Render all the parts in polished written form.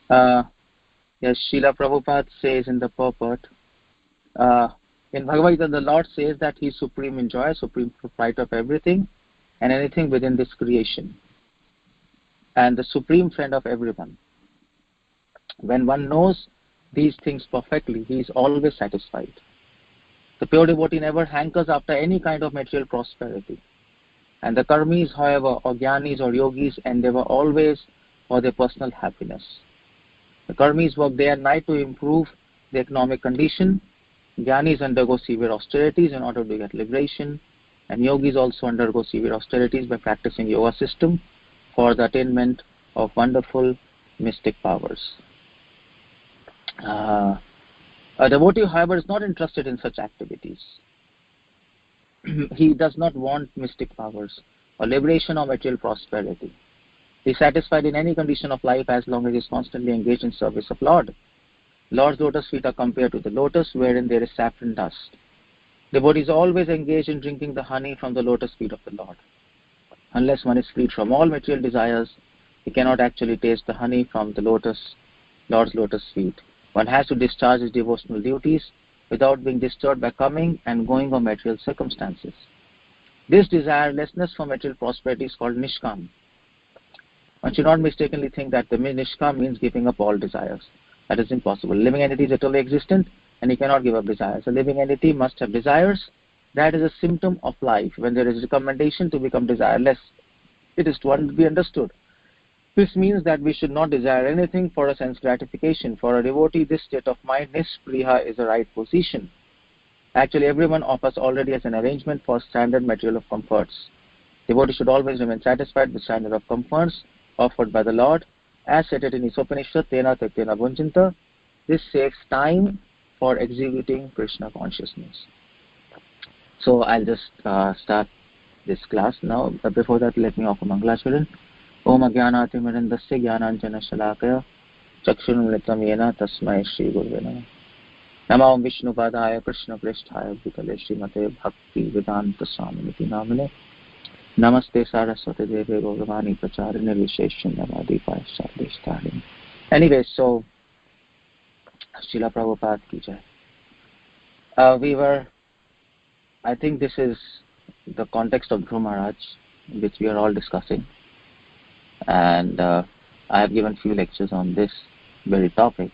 Yes, Srila Prabhupada says in the purport, in Bhagavad Gita, the Lord says that He is supreme enjoyer, supreme proprietor of everything and anything within this creation, and the supreme friend of everyone. When one knows these things perfectly, he is always satisfied. The pure devotee never hankers after any kind of material prosperity. And the karmis, however, or jnanis or yogis, endeavor always for their personal happiness. The karmis work day and night to improve the economic condition. Jnanis undergo severe austerities in order to get liberation. And yogis also undergo severe austerities by practicing yoga system for the attainment of wonderful mystic powers. A devotee, however, is not interested in such activities. He does not want mystic powers or liberation or material prosperity. He is satisfied in any condition of life as long as he is constantly engaged in service of Lord. Lord's lotus feet are compared to the lotus wherein there is saffron dust. Devotee is always engaged in drinking the honey from the lotus feet of the Lord. Unless one is freed from all material desires, he cannot actually taste the honey from the Lord's lotus feet. One has to discharge his devotional duties without being disturbed by coming and going of material circumstances. This desirelessness for material prosperity is called nishkam. One should not mistakenly think that the nishkam means giving up all desires. That is impossible. Living entity is eternally existent and he cannot give up desires. A living entity must have desires. That is a symptom of life. When there is recommendation to become desireless, it is to be understood. This means that we should not desire anything for a sense gratification. For a devotee, this state of mind, nispriha, is the right position. Actually, everyone of us already has an arrangement for standard material of comforts. Devotee should always remain satisfied with standard of comforts offered by the Lord. As stated in his Upanishad, Tena Taktena Bhunjanta, this saves time for executing Krishna consciousness. So I'll just start this class now. But before that, let me offer Mangalacharan. Om Ajnanaatimirandasya Jnananjana Shalakaya Chakshunumritam Yena Tasmai Shri Gurave Namah. Namo Vishnupadaya Krishna Prishthaya Bhutale Srimate Bhaktivedanta Swami Namane. Namaste Saraswati Deve Gauravani Pracharine Visheshyamadi Paishtadishtarini. Anyway, so Srila Prabhupada ki jai. I think this is the context of Dhruva Maharaj, which we are all discussing. And I have given few lectures on this very topic.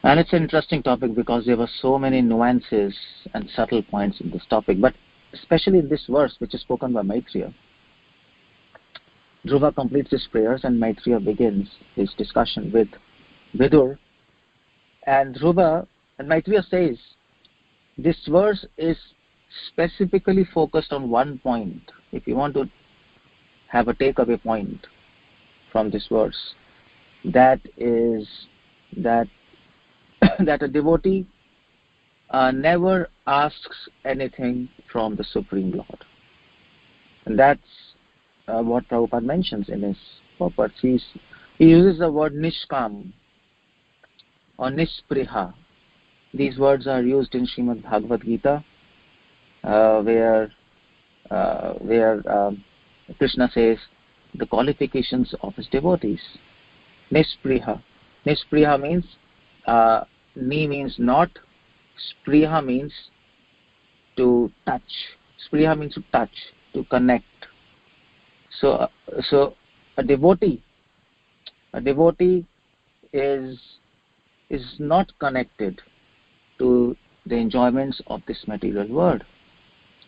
And it's an interesting topic because there were so many nuances and subtle points in this topic. But especially in this verse, which is spoken by Maitreya, Dhruva completes his prayers and Maitreya begins his discussion with Vidur. And Maitreya says, this verse is specifically focused on one point. If you want to have a takeaway point from this verse, that is that a devotee never asks anything from the Supreme Lord. And that's what Prabhupada mentions in his purport. He uses the word nishkam or nispriha. These words are used in Srimad Bhagavad Gita, where Krishna says the qualifications of his devotees. Nispriha. Nispriha means, ni means not, spriha means to touch. Spriha means to touch, to connect. So a devotee is not connected to the enjoyments of this material world.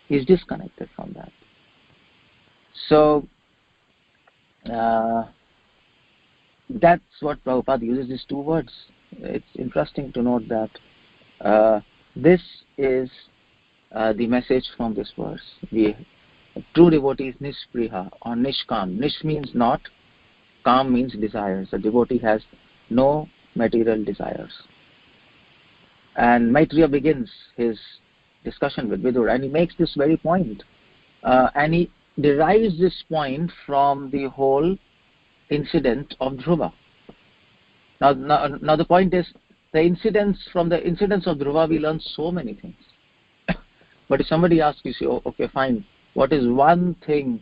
He is disconnected from that. So that's what Prabhupada uses, these two words. It's interesting to note that this is the message from this verse. True devotee is nispriha or nishkam. Nish means not, kam means desires. A devotee has no material desires. And Maitreya begins his discussion with Vidur, and he makes this very point. And he derives this point from the whole incident of Dhruva. Now the point is, from the incidents of Dhruva, we learn so many things. But if somebody asks you, say, oh, okay, fine, what is one thing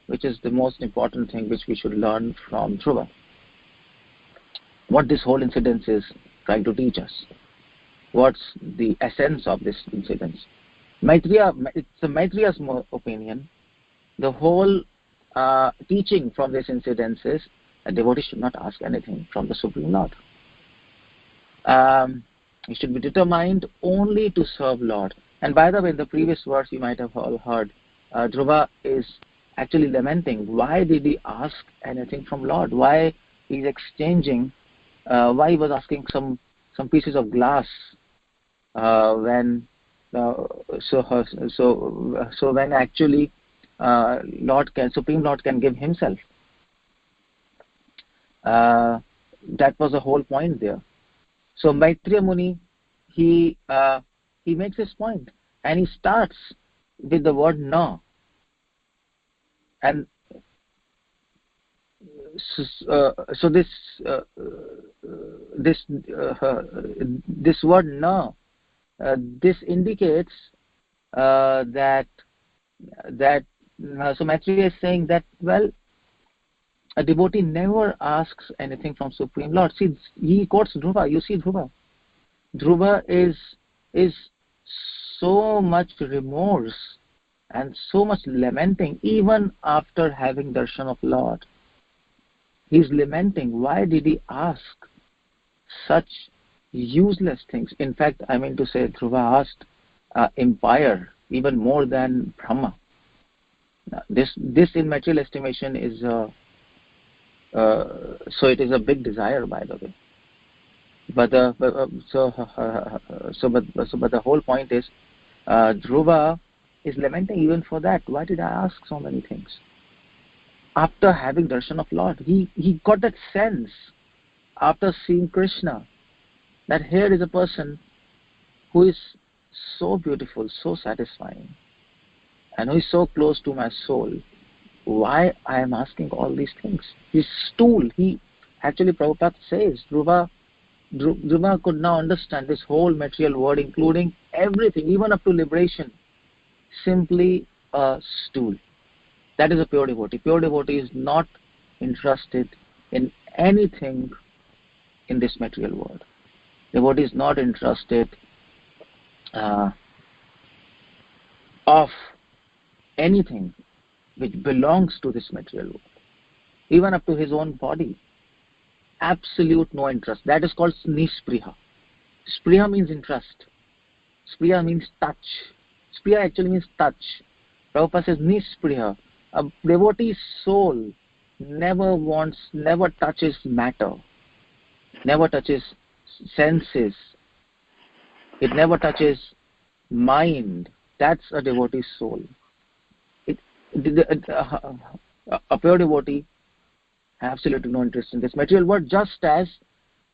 which is the most important thing which we should learn from Dhruva? what this whole incident is trying to teach us. What's the essence of this incident? It's a Maitreya's opinion. The whole teaching from this incident is a devotee should not ask anything from the Supreme Lord. He should be determined only to serve Lord. And by the way, in the previous verse you might have all heard, 𝗪𝗲 is actually lamenting. Why did he ask anything from Lord? Why he's exchanging? Why he was asking some pieces of glass when when actually Supreme Lord can give himself. That was the whole point there. So Maitreya Muni, he makes his point, and he starts with the word na. And so this word na, this indicates that so Maitreya is saying that, well, a devotee never asks anything from Supreme Lord. See, he quotes 𝗪𝗲. You see 𝗪𝗲. 𝗪𝗲 is so much remorse and so much lamenting even after having darshan of Lord. He's lamenting. Why did he ask such useless things? In fact, I mean to say, 𝗪𝗲 asked empire even more than Brahma. This in material estimation is so it is a big desire, by the way. But the whole point is 𝗪𝗲 is lamenting even for that. Why did I ask so many things? After having darshan of Lord, he got that sense after seeing Krishna that here is a person who is so beautiful, so satisfying, and who is so close to my soul. Why I am asking all these things? His stool, actually Prabhupada says, 𝗪𝗲 could now understand this whole material world, including everything, even up to liberation, simply a stool. That is a pure devotee. Pure devotee is not interested in anything in this material world. Devotee is not interested of anything which belongs to this material world, even up to his own body. Absolute no interest. That is called nispriha. Spriha means interest. Spriha means touch. Spriha actually means touch. Prabhupada says nispriha. A devotee's soul never touches matter, never touches senses, it never touches mind. That's a devotee's soul. A pure devotee absolutely no interest in this material world, just as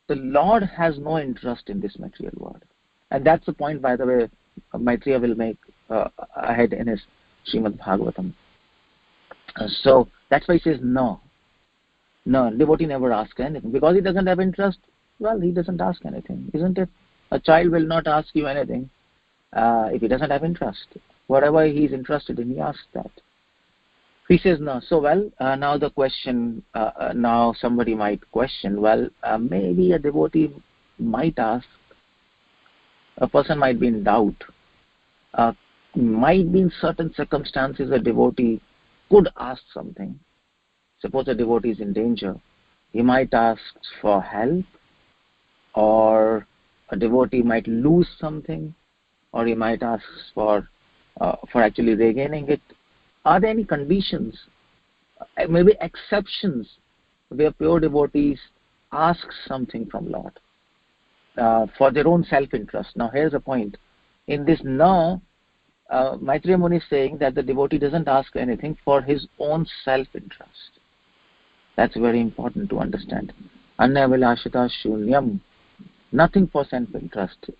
the Lord has no interest in this material world. And that's the point, by the way, Maitreya will make ahead in his Srimad Bhagavatam. So that's why he says no, devotee never asks anything. Because he doesn't have interest, well, he doesn't ask anything, isn't it? A child will not ask you anything if he doesn't have interest. Whatever he is interested in, he asks that. He says no. So, well, now the question, now somebody might question, well, maybe a devotee might ask, a person might be in doubt, might be in certain circumstances a devotee could ask something. Suppose a devotee is in danger, he might ask for help, or a devotee might lose something, or he might ask for actually regaining it. Are there any conditions, maybe exceptions, where pure devotees ask something from Lord for their own self-interest? Now here's the point. In this na, Maitreya Muni is saying that the devotee doesn't ask anything for his own self-interest. That's very important to understand. Anya vilashita shunyam, nothing for self-interest.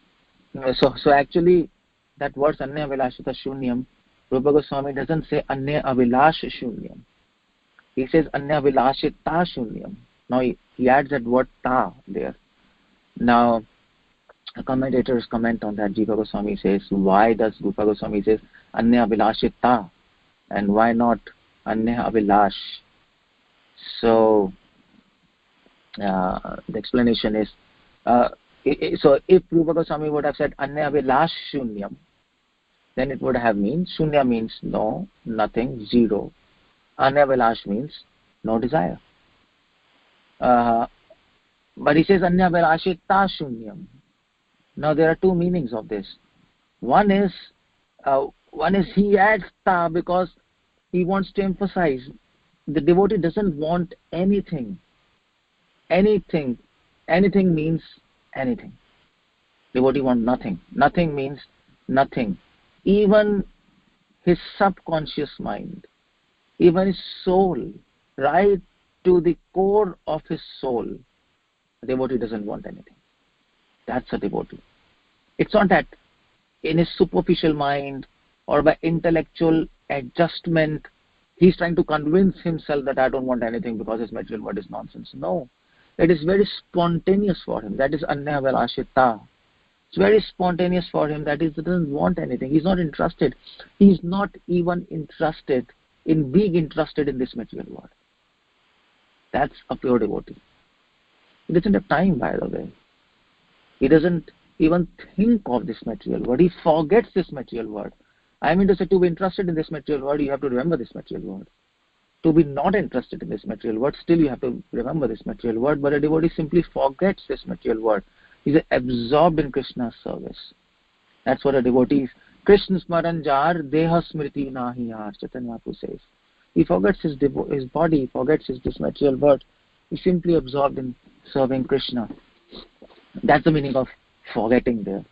So actually, that word Anya vilashita shunyam, Rupa Goswami doesn't say Anya avilash shunyam. He says Anya vilashita shunyam. Now he adds that word ta there. Now, commentators comment on that. Jiva Goswami says, why does Rupa Goswami says Anya vilashita and why not Anya avilash? So The explanation is, so if Rupa Goswami would have said Anya Vilash Shunyam, then it would have means Shunya means no, nothing, zero. Anya Vilash means no desire. But he says Anya Vilashita Shunyam. Now there are two meanings of this. One is he adds ta because he wants to emphasize the devotee doesn't want anything. Anything means anything. Devotee wants nothing. Nothing means nothing. Even his subconscious mind, even his soul, right to the core of his soul, the devotee doesn't want anything. That's a devotee. It's not that in his superficial mind or by intellectual adjustment he's trying to convince himself that I don't want anything because his material world is nonsense. No. It is very spontaneous for him. That is Anya Vilashita. It's very spontaneous for him that he doesn't want anything. He's not interested. He's not even interested in being interested in this material world. That's a pure devotee. He doesn't have time, by the way. He doesn't even think of this material world. He forgets this material world. I mean to say, to be interested in this material world, you have to remember this material world. To be not interested in this material world, still you have to remember this material world. But a devotee simply forgets this material world. He's absorbed in Krishna's service. That's what a devotee is. Krishna smaran jar deha smriti nahi yar, Chaitanya Mahaprabhu says. He forgets his body, he forgets this material world. He's simply absorbed in serving Krishna. That's the meaning of forgetting there.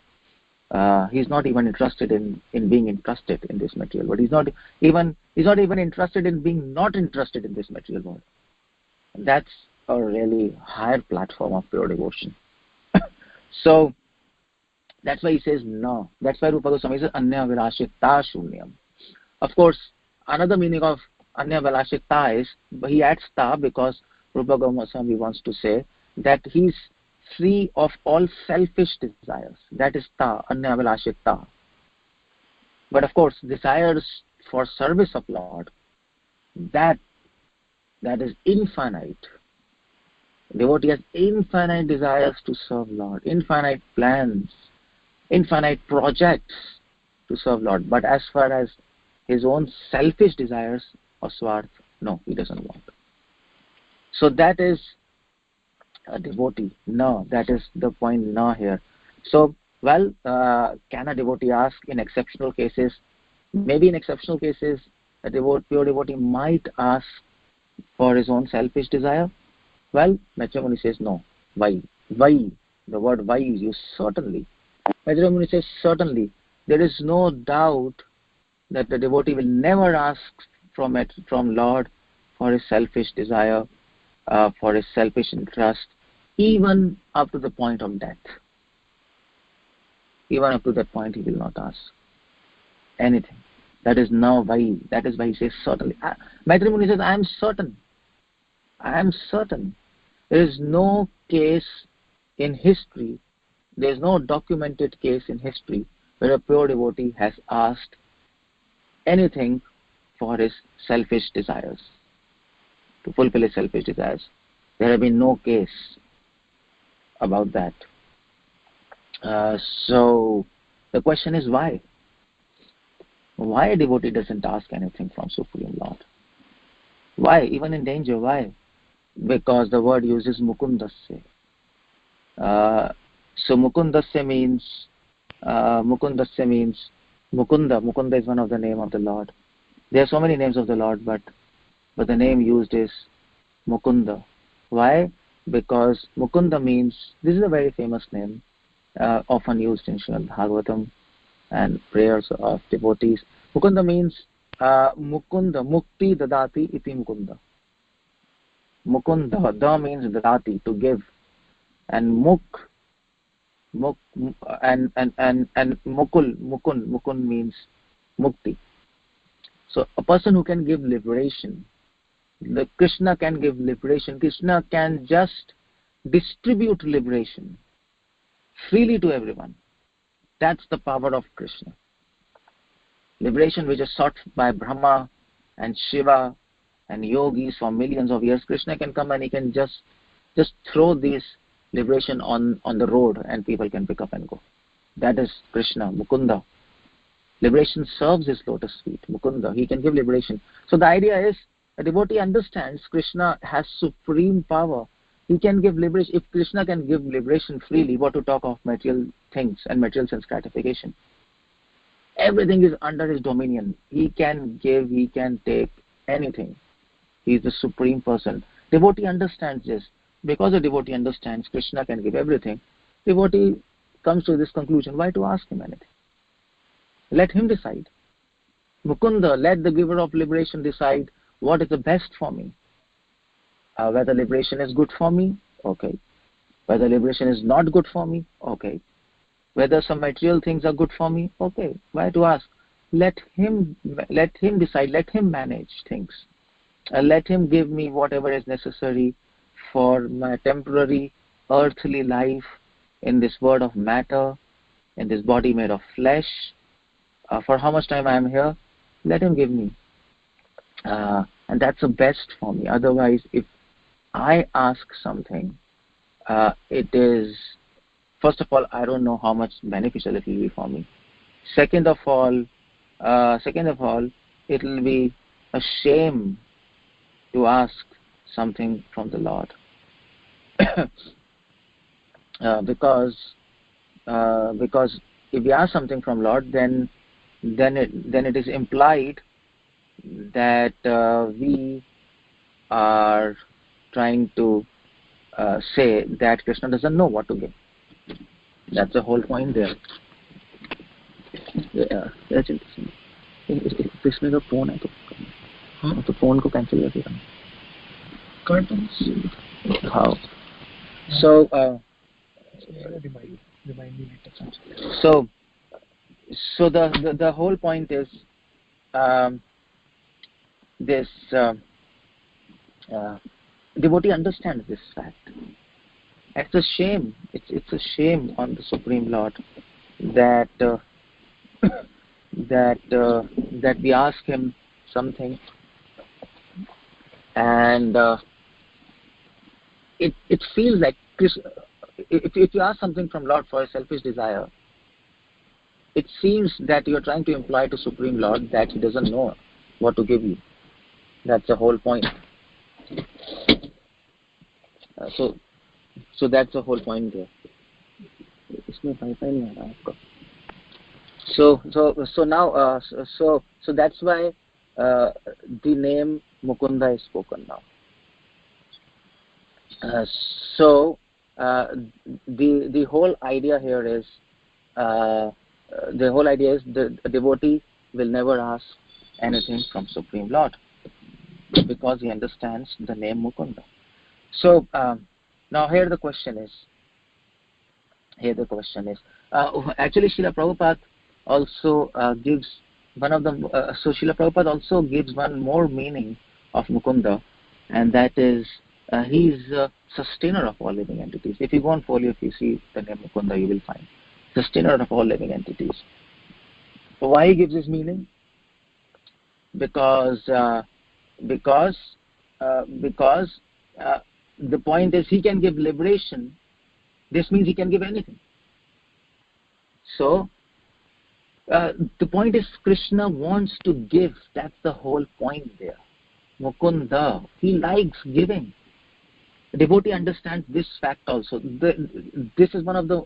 He's not even interested in being interested in this material world. He's not even interested in being not interested in this material world. That's a really higher platform of pure devotion. So that's why he says no. That's why Rupa Goswami says Anya Vilashita Shunyam. Of course, another meaning of Anya Vilashita is he adds ta because Rupa Goswami wants to say that he's free of all selfish desires. That is ta, Anya Vilashita. But of course, desires for service of Lord, that is infinite. Devotee has infinite desires to serve Lord, infinite plans, infinite projects to serve Lord. But as far as his own selfish desires or swarth, no, he doesn't want. So that is a devotee. No, that is the point no here. So, well, can a devotee ask in exceptional cases? Maybe in exceptional cases, a pure devotee might ask for his own selfish desire. Well, Maitreya Muni says no. Why? Why? The word why is used. Certainly. Maitreya Muni says certainly. There is no doubt that the devotee will never ask from Lord for his selfish desire, for his selfish interest, even up to the point of death. Even up to that point, he will not ask anything. That is now why. That is why he says certainly. Maitreya Muni says, I am certain. I am certain. There is no case in history, there is no documented case in history where a pure devotee has asked anything for his selfish desires, to fulfill his selfish desires. There have been no case about that. So the question is why? Why a devotee doesn't ask anything from Supreme Lord? Why? Even in danger, why? Because the word uses mukundasya. So mukundasya means mukunda. Mukunda is one of the name of the Lord. There are so many names of the Lord, but the name used is Mukunda. Why? Because Mukunda means, this is a very famous name, often used in Srimad Bhagavatam and prayers of devotees. Mukunda means Mukunda, Mukti Dadati iti Mukunda. Mukunda, da means Dadati, to give, and and Mukun means Mukti. So a person who can give liberation, the Krishna can give liberation. Krishna can just distribute liberation freely to everyone. That's the power of Krishna. Liberation which is sought by Brahma and Shiva and yogis for millions of years. Krishna can come and he can just Just throw this liberation on the road and people can pick up and go. That is Krishna, Mukunda. Liberation serves his lotus feet, Mukunda. He can give liberation. So the idea is, a devotee understands Krishna has supreme power. He can give liberation. If Krishna can give liberation freely, what to talk of material things and material sense gratification? Everything is under his dominion. He can give, he can take anything. He is the supreme person. Devotee understands this. Because a devotee understands Krishna can give everything, devotee comes to this conclusion, why to ask him anything? Let him decide. Mukunda, let the giver of liberation decide what is the best for me. Whether liberation is good for me, okay. Whether liberation is not good for me, okay. Whether some material things are good for me, okay. Why to ask? Let him decide, let him manage things. Let him give me whatever is necessary for my temporary earthly life in this world of matter, in this body made of flesh. For how much time I am here, let him give me. And that's the best for me. Otherwise, if I ask something, it is, first of all, I don't know how much beneficial it will be for me. Second of all, it will be a shame to ask something from the Lord. Because if we ask something from Lord, then it is implied that we are trying to say that Krishna doesn't know what to give. That's the whole point there. Yeah, that's interesting. इसमें तो phone है तो phone को cancel करके करना. How? So remind me later. So the whole point is this devotee understands this fact. It's a shame. It's a shame on the Supreme Lord that that we ask him something and it feels like if you ask something from Lord for a selfish desire, it seems that you are trying to imply to Supreme Lord that he doesn't know what to give you. That's the whole point. So that's the whole point there. So now so that's why the name Mukunda is spoken now. The whole idea here is the devotee will never ask anything from Supreme Lord because he understands the name Mukunda. So now here the question is. Actually, Srila Prabhupada also gives one of the. So Srila Prabhupada also gives one more meaning of Mukunda, and that is he is sustainer of all living entities. If you go on folio, if you see the name Mukunda, you will find sustainer of all living entities. So why he gives this meaning? Because the point is he can give liberation. This means he can give anything. So the point is Krishna wants to give. That's the whole point there. Mukunda, he likes giving. The devotee understands this fact also. This is one of the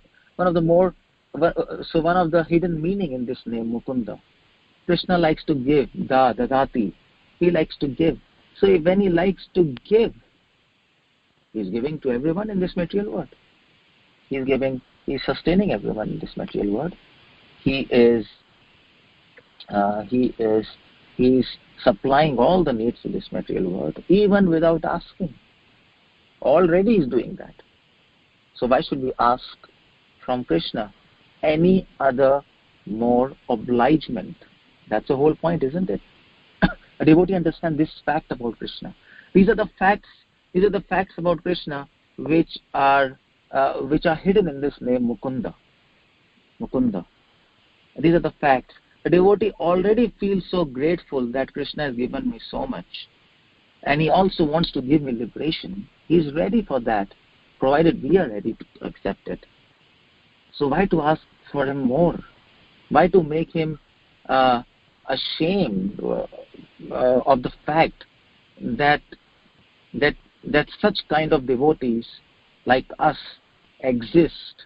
hidden meaning in this name Mukunda. Krishna likes to give, dadati. He likes to give. So when he likes to give, he's giving to everyone in this material world. He's sustaining everyone in this material world. He's supplying all the needs of this material world, even without asking. Already he's doing that. So why should we ask from Krishna any other more obligement? That's the whole point, isn't it? A devotee understands this fact about Krishna. These are the facts about Krishna which are hidden in this name Mukunda. These are the facts. A devotee already feels so grateful that Krishna has given me so much, and he also wants to give me liberation. He's ready for that, provided we are ready to accept it. So why to ask for him more? Why to make him ashamed of the fact that such kind of devotees like us exist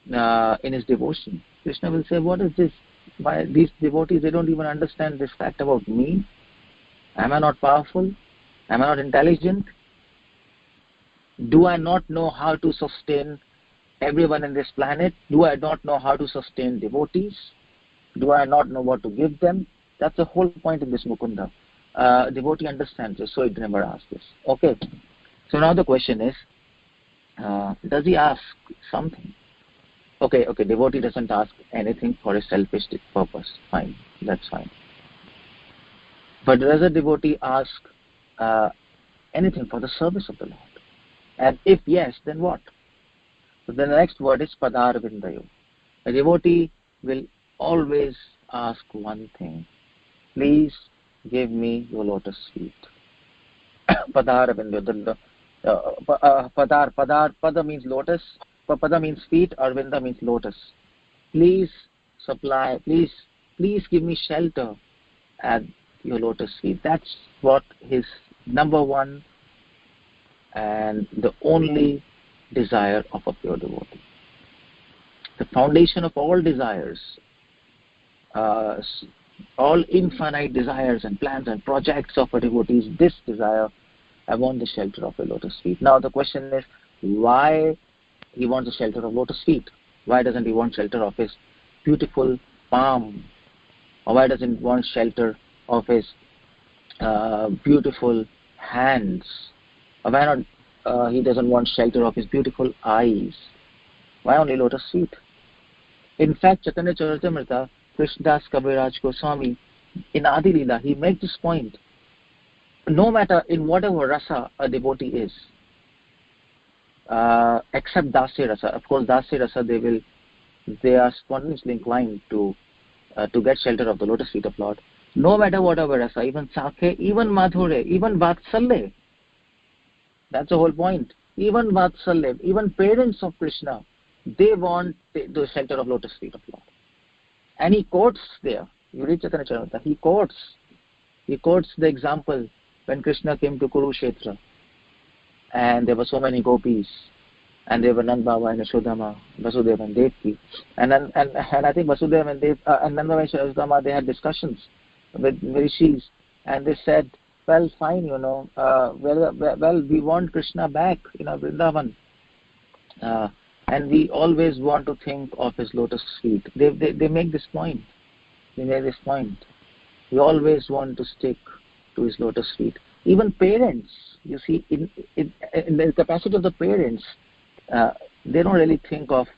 in his devotion? Krishna will say, what is this? Why these devotees, they don't even understand this fact about me? Am I not powerful? Am I not intelligent? Do I not know how to sustain everyone in this planet? Do I not know how to sustain devotees? Do I not know what to give them? That's the whole point in this Mukunda. Devotee understands this, so he never asks this. Okay. So now the question is, does he ask something? Okay, devotee doesn't ask anything for a selfish purpose. Fine, that's fine. But does a devotee ask anything for the service of the Lord? And if yes, then what? So the next word is Padarvindayo. A devotee will always ask one thing. Please give me your lotus feet. Padarvindayo. Pada means lotus. Pada means feet. Arvinda means lotus. Please supply, please give me shelter at your lotus feet. That's what his number one and the only desire of a pure devotee. The foundation of all desires, all infinite desires and plans and projects of a devotee is this desire: I want the shelter of a lotus feet. Now the question is, why he wants the shelter of lotus feet? Why doesn't he want shelter of his beautiful palm? Or why doesn't he want shelter of his beautiful hands? Or why not he doesn't want shelter of his beautiful eyes? Why only lotus feet? In fact, Chaitanya Charitamrita, Krishnadas Kaviraj Goswami, in Adi Leela, he makes this point. No matter in whatever rasa a devotee is, except Dasya rasa. Of course, Dasya rasa, they are spontaneously inclined to get shelter of the lotus feet of Lord. No matter whatever rasa, even Sakhe, even Madhure, even Vatsalya. That's the whole point. Even Vatsalya, even parents of Krishna, they want the shelter of lotus feet of Lord. And he quotes there. You read Chaitanya Charitamrita. He quotes the example when Krishna came to Kurukshetra, and there were so many gopis, and there were Nand Baba and Yashodhama, Vasudeva and Devaki, and I think Vasudeva and Nand Baba and Yashodhama, they had discussions with rishis, and they said, well, fine, well, we want Krishna back in our Vrindavan, and we always want to think of his lotus feet. They make this point. They make this point. We always want to stick to his lotus feet. Even parents, you see, in the capacity of the parents, they don't really think of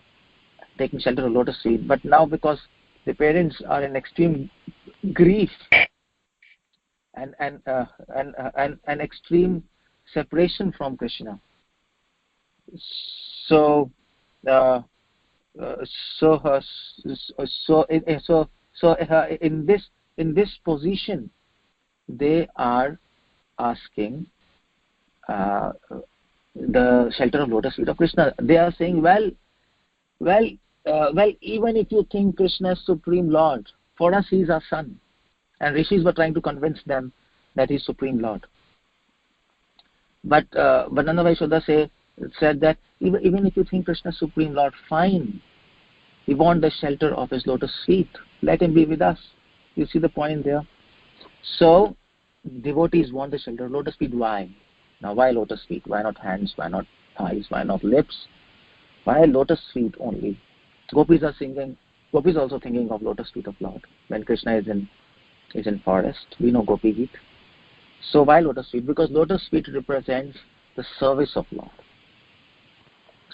taking shelter of lotus feet. But now, because the parents are in extreme grief and extreme separation from Krishna, so in this position, they are asking the shelter of lotus feet of Krishna. They are saying, well, even if you think Krishna is Supreme Lord, for us he is our son. And rishis were trying to convince them that he is Supreme Lord. But Nanda Vaishodha said that even if you think Krishna is Supreme Lord, fine. We want the shelter of his lotus feet. Let him be with us. You see the point there? So, devotees want the shelter of lotus feet. Why? Now, why lotus feet? Why not hands? Why not thighs? Why not lips? Why lotus feet only? Gopis are also thinking of lotus feet of Lord. When Krishna is in forest, we know Gopi Geet. So why lotus feet? Because lotus feet represents the service of Lord.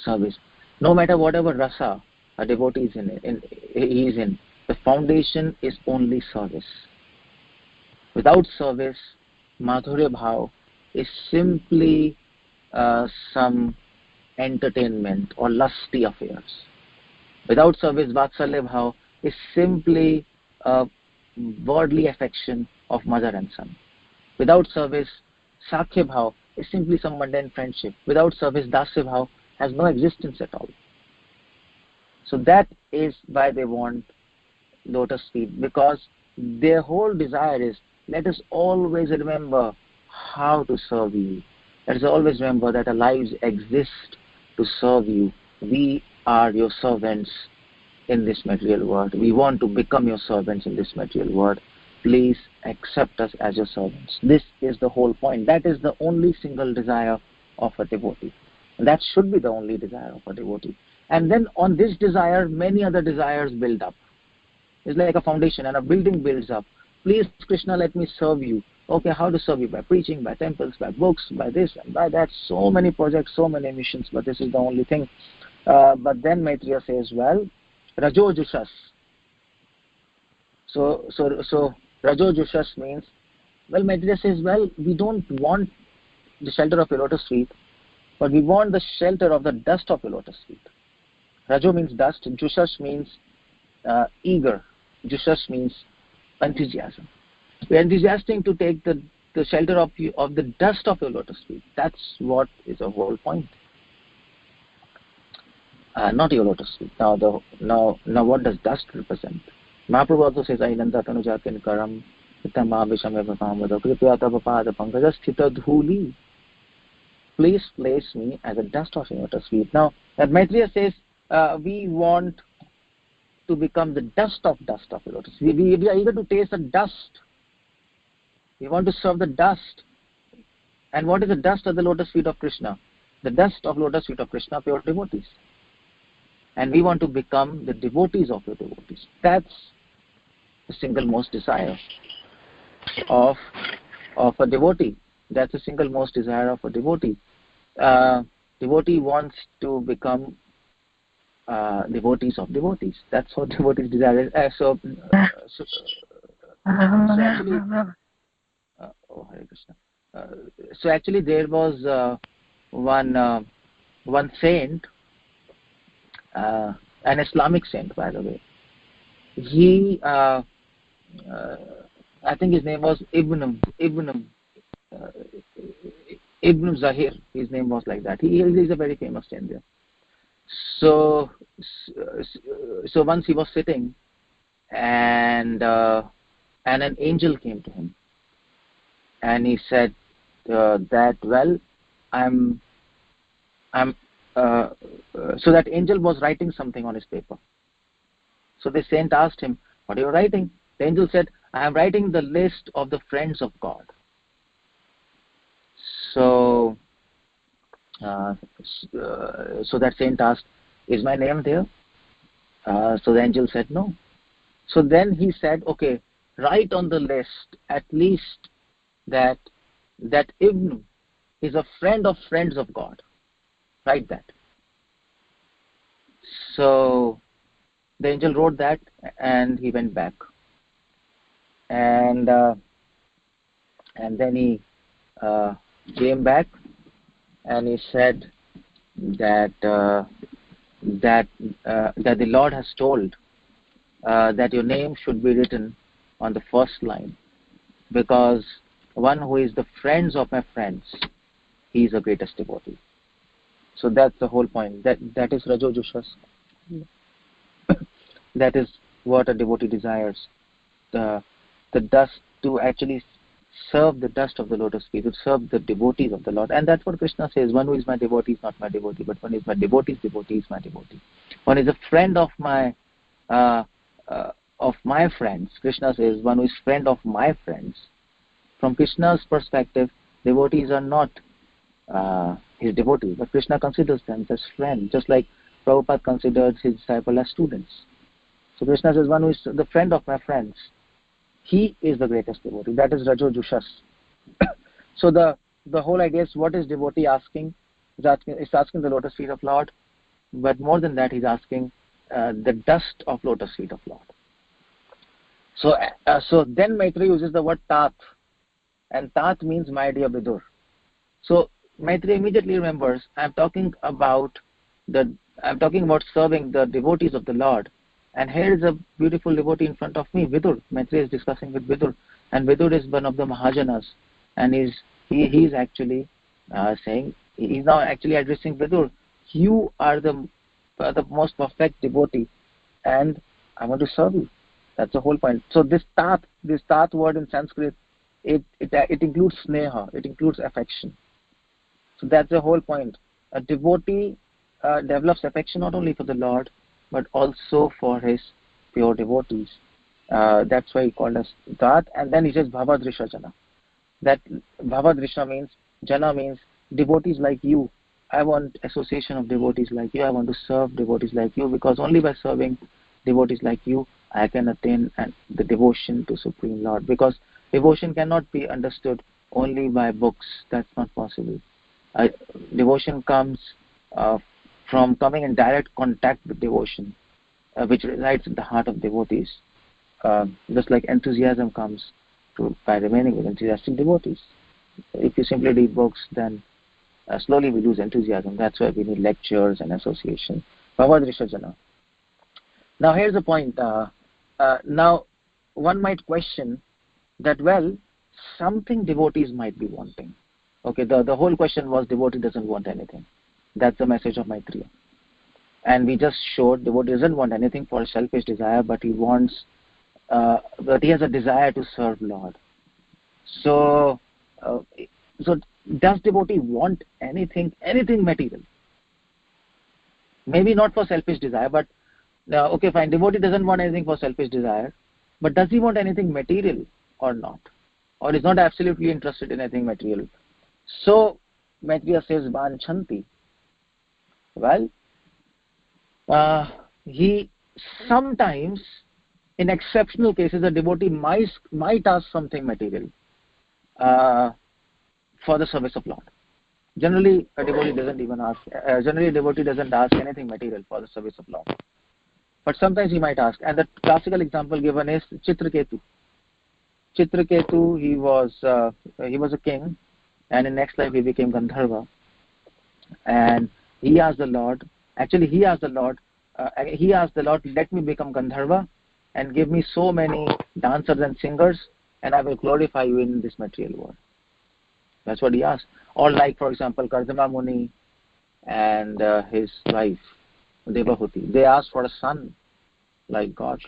Service. No matter whatever rasa a devotee is in, the foundation is only service. Without service, Madhurya Bhav is simply some entertainment or lusty affairs. Without service, Vatsalya Bhav is simply a worldly affection of mother and son. Without service, Sakhya Bhav is simply some mundane friendship. Without service, dasya bhav has no existence at all. So that is why they want lotus feet, because their whole desire is, let us always remember how to serve you. Let us always remember that our lives exist to serve you. We are your servants in this material world. We want to become your servants in this material world. Please accept us as your servants. This is the whole point. That is the only single desire of a devotee. And that should be the only desire of a devotee. And then on this desire, many other desires build up. It's like a foundation, and a building builds up. Please, Krishna, let me serve you. Okay, how to serve you? By preaching, by temples, by books, by this and by that. So many projects, so many missions, but this is the only thing. But then Maitreya says, well, Rajo Jushas. So Rajo Jushas means, well, Maitreya says, well, we don't want the shelter of your lotus feet, but we want the shelter of the dust of your lotus feet. Rajo means dust, Jushas means eager. Jushas means enthusiasm. We are enthusiastic to take the shelter of the dust of your lotus feet. That's what is the whole point. Not your lotus feet. Now what does dust represent? Mahaprabhu also says, Ainanda tanujakin karam itama vishameva pamvada kripyata papada pankaja sthita dhuli. Please place me as a dust of your lotus feet. Now, that Maitreya says, we want to become the dust of your lotus. We are eager to taste the dust. We want to serve the dust. And what is the dust of the lotus feet of Krishna? The dust of lotus feet of Krishna, pure devotees. And we want to become the devotees of your devotees. That's the single most desire of a devotee. That's the single most desire of a devotee. Devotee wants to become devotees of devotees. That's what devotees desire. So actually, oh Hare Krishna. So actually, there was one saint, an Islamic saint, by the way. He, I think his name was Ibn Zahir. His name was like that. He is a very famous saint there. So once he was sitting, and an angel came to him, and he said that, well, so that angel was writing something on his paper. So the saint asked him, what are you writing? The angel said, I am writing the list of the friends of God. So that saint asked, is my name there? So the angel said no. So then he said, okay, write on the list at least that Ibn is a friend of friends of God. Write that. So the angel wrote that, and he went back. And then he came back, and he said that the Lord has told that your name should be written on the first line, because one who is the friends of my friends, he is the greatest devotee. So that's the whole point. That is Rajo Jushas. That is what a devotee desires. The dust, to actually serve the dust of the lotus feet, to serve the devotees of the Lord. And that's what Krishna says, one who is my devotee is not my devotee, but one is my devotee's devotee is my devotee. One is a friend of my friends. Krishna says, one who is friend of my friends. From Krishna's perspective, devotees are not his devotees, but Krishna considers them as friends, just like Prabhupada considered his disciples as students. So Krishna says, one who is the friend of my friends, he is the greatest devotee. That is Rajo Jushas. So the whole idea is, what is devotee asking? He's asking the lotus feet of Lord, but more than that, he's asking the dust of lotus feet of Lord. So then Maitreya uses the word tat, and tat means my dear Vidur. So Maitreya immediately remembers, I'm talking about serving the devotees of the Lord, and here is a beautiful devotee in front of me, Vidur. Maitreya is discussing with Vidur, and Vidur is one of the Mahajanas, and he is actually saying, he's now actually addressing Vidur. You are the most perfect devotee, and I want to serve you. That's the whole point. So this tat word in Sanskrit, it includes sneha, it includes affection. So that's the whole point. A devotee develops affection not only for the Lord, but also for his pure devotees. That's why he called us tat. And then he says bhavadrisha jana. That bhavadrisha means, jana means devotees like you. I want association of devotees like you. I want to serve devotees like you, because only by serving devotees like you I can attain the devotion to Supreme Lord. Because devotion cannot be understood only by books. That's not possible. Devotion comes from coming in direct contact with devotion, which resides in the heart of devotees. Just like enthusiasm comes by remaining with enthusiastic devotees. If you simply read books, then slowly we lose enthusiasm. That's why we need lectures and association. Bhavadrisha jana. Now here's the point. Now one might question that, well, something devotees might be wanting. Okay, the whole question was devotee doesn't want anything. That's the message of Maitreya. And we just showed devotee doesn't want anything for selfish desire, but he has a desire to serve Lord. So does devotee want anything material? Maybe not for selfish desire, but okay, fine, devotee doesn't want anything for selfish desire, but does he want anything material or not? Or is not absolutely interested in anything material? So Maitreya says vanchanti. Well, he sometimes, in exceptional cases, a devotee might ask something material for the service of Lord. Generally, a devotee doesn't even ask. Generally, a devotee doesn't ask anything material for the service of Lord. But sometimes he might ask. And the classical example given is Chitraketu. Chitraketu, he was a king, and in next life he became Gandharva. And he asked the Lord, let me become Gandharva and give me so many dancers and singers, and I will glorify you in this material world. That's what he asked. Or like, for example, Kardama Muni and his wife, Devahuti. They asked for a son like God.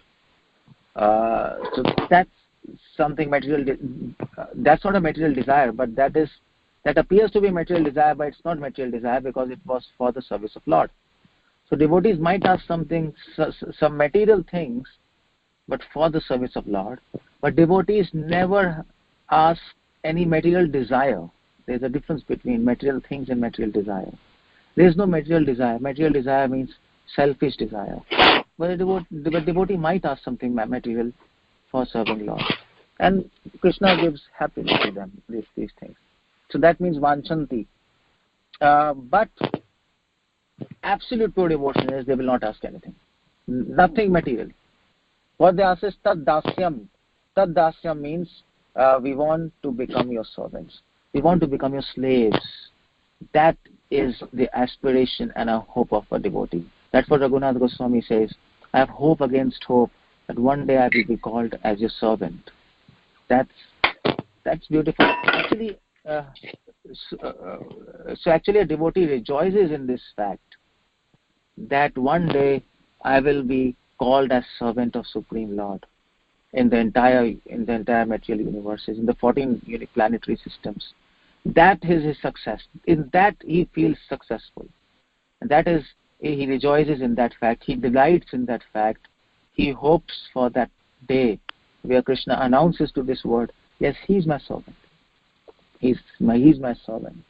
So that's something material. That's not a material desire, but that appears to be material desire, but it's not material desire because it was for the service of Lord. So devotees might ask some material things, but for the service of Lord. But devotees never ask any material desire. There's a difference between material things and material desire. There is no material desire. Material desire means selfish desire. But a devotee might ask something material for serving Lord. And Krishna gives happiness to them, these things. So that means vanchanti. But absolute pure devotion is they will not ask anything. Nothing material. What they ask is tad dasyam. Tad dasyam means we want to become your servants. We want to become your slaves. That is the aspiration and a hope of a devotee. That's what Raghunath Goswami says. I have hope against hope that one day I will be called as your servant. That's beautiful. Actually, so actually a devotee rejoices in this fact that one day I will be called as servant of Supreme Lord in the entire material universes, in the 14 unique planetary systems. That is his success. In that he feels successful. And that is, he rejoices in that fact. He delights in that fact. He hopes for that day where Krishna announces to this world, yes, he's my servant. He's my servant.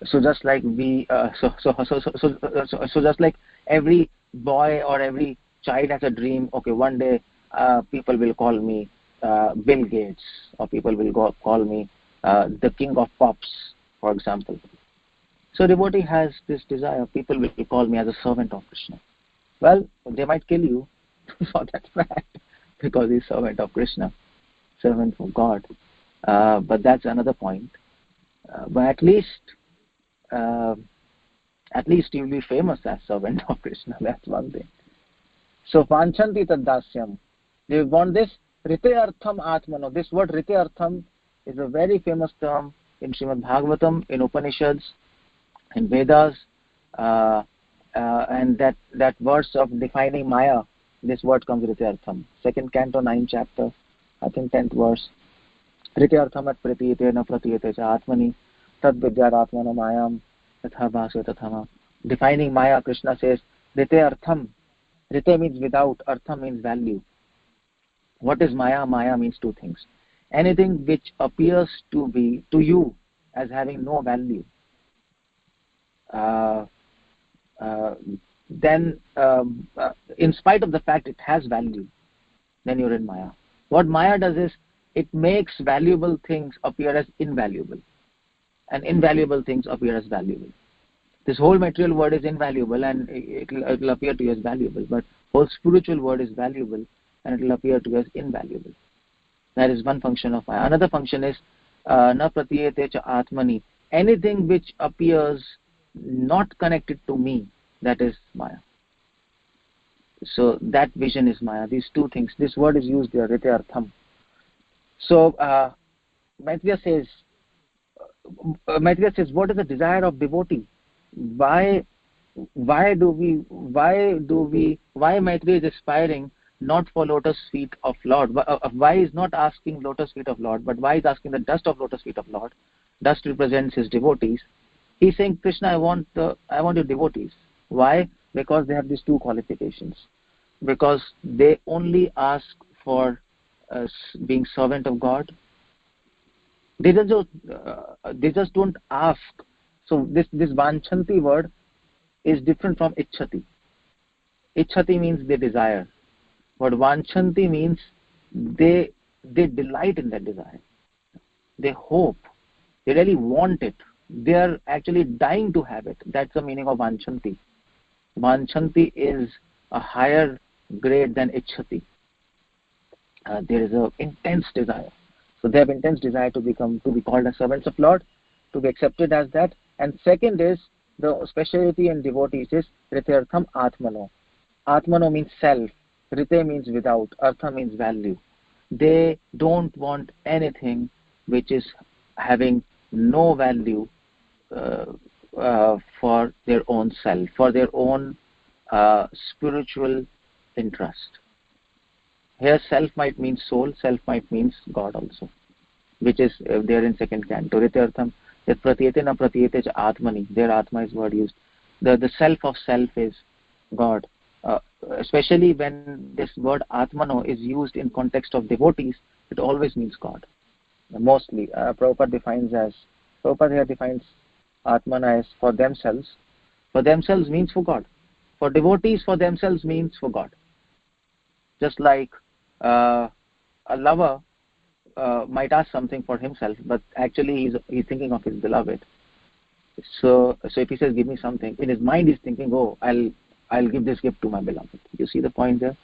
So just like just like every boy or every child has a dream. Okay, one day people will call me Bill Gates, or people will call me the king of pops, for example. So devotee has this desire. People will call me as a servant of Krishna. Well, they might kill you for that fact because he's servant of Krishna, servant of God. But that's another point. But at least you'll be famous as servant of Krishna. That's one thing. So vanchanti tad dasyam. They want this rite artham atmano. This word rite artham is a very famous term in Srimad Bhagavatam, in Upanishads, in Vedas, and that verse of defining Maya, this word comes Rityartham. 2nd canto, 9th chapter, I think 10th verse. Rityartham at pratiyate na pratiyate cha atmani tad vidyatmano mayam tatha bhasya tathama. Defining Maya, Krishna says, Rityartham. Rite means without, Artham means value. What is Maya? Maya means two things. Anything which appears to you as having no value, then in spite of the fact it has value, then you're in Maya. What Maya does is, it makes valuable things appear as invaluable, and invaluable things appear as valuable. This whole material world is invaluable, and it'll appear to you as valuable, but whole spiritual world is valuable, and it'll appear to you as invaluable. That is one function of Maya. Another function is na pratiyate cha atmani. Anything which appears not connected to me, that is Maya. So that vision is Maya. These two things. This word is used there, Rityartham. So Maitreya says, what is the desire of devotee? Why Maitreya is aspiring not for lotus feet of Lord? Why is not asking lotus feet of Lord, but why is asking the dust of lotus feet of Lord? Dust represents his devotees. He's saying, Krishna, I want your devotees. Why? Because they have these two qualifications. Because they only ask for being servant of God. They just don't ask. So this vanchanti word is different from ichchati. Ichchati means they desire, but vanchanti means they delight in that desire. They hope. They really want it. They are actually dying to have it. That's the meaning of vanchanti. Vanchanti is a higher grade than ichchati. There is an intense desire. So they have intense desire to be called as servants of Lord, to be accepted as that. And second is, the speciality in devotees is Rityartham Atmano. Atmano means self. Rite means without. Artha means value. They don't want anything which is having no value for their own self, for their own spiritual interest. Here self might mean soul, self might mean God also, which is there in 2nd canto. Rityartham, that pratiyate na pratiyate cha atmani, there atma is word used. The self of self is God. Especially when this word atmano is used in context of devotees, it always means God. Mostly, Prabhupada here defines atmana as for themselves. For themselves means for God. For devotees, for themselves means for God. Just like a lover might ask something for himself, but actually he's thinking of his beloved. So if he says, give me something, in his mind he's thinking, oh, I'll give this gift to my beloved. You see the point there?